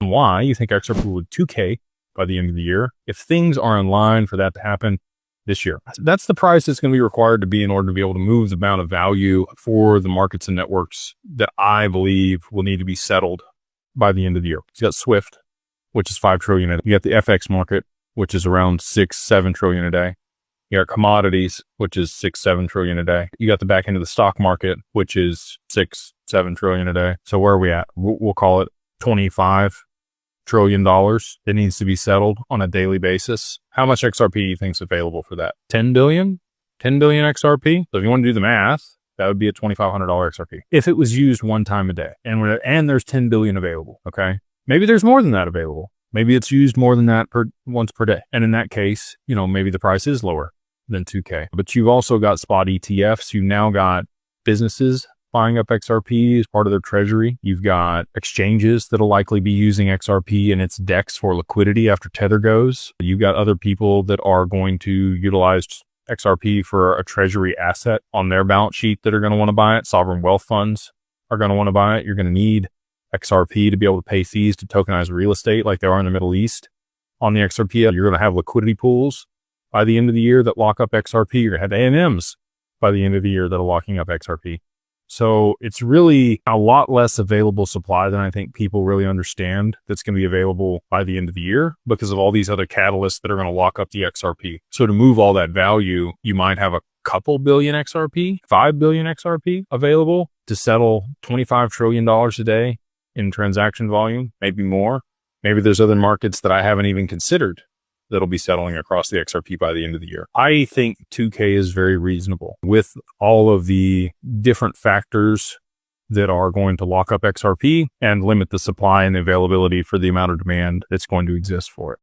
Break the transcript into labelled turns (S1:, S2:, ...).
S1: why you think XRP would 2K by the end of the year if things are in line for that to happen this year. That's the price that's going to be required to be in order to be able to move the amount of value for the markets and networks that I believe will need to be settled by the end of the year. You got Swift, which is 5 trillion. You got the FX market, which is around 6-7 trillion a day. You got commodities, which is 6-7 trillion a day. You got the back end of the stock market, which is 6-7 trillion a day. So where are we at? We'll call it $25 trillion that needs to be settled on a daily basis. How much XRP do you think is available for that? 10 billion? 10 billion XRP? So if you want to do the math, that would be a $2,500 XRP if it was used one time a day. And there's 10 billion available. Okay. Maybe there's more than that available. Maybe it's used more than that once per day. And in that case, maybe the price is lower than 2K. But you've also got spot ETFs. You've now got businesses buying up XRP as part of their treasury. You've got exchanges that'll likely be using XRP in its DEX for liquidity after Tether goes. You've got other people that are going to utilize XRP for a treasury asset on their balance sheet that are going to want to buy it. Sovereign wealth funds are going to want to buy it. You're going to need XRP to be able to pay fees to tokenize real estate like they are in the Middle East. On the XRP, you're going to have liquidity pools by the end of the year that lock up XRP. You're going to have AMMs by the end of the year that are locking up XRP. So it's really a lot less available supply than I think people really understand that's going to be available by the end of the year because of all these other catalysts that are going to lock up the XRP. So to move all that value, you might have a couple billion XRP, 5 billion XRP available to settle $25 trillion a day in transaction volume, maybe more. Maybe there's other markets that I haven't even considered that'll be settling across the XRP by the end of the year. I think 2K is very reasonable with all of the different factors that are going to lock up XRP and limit the supply and the availability for the amount of demand that's going to exist for it.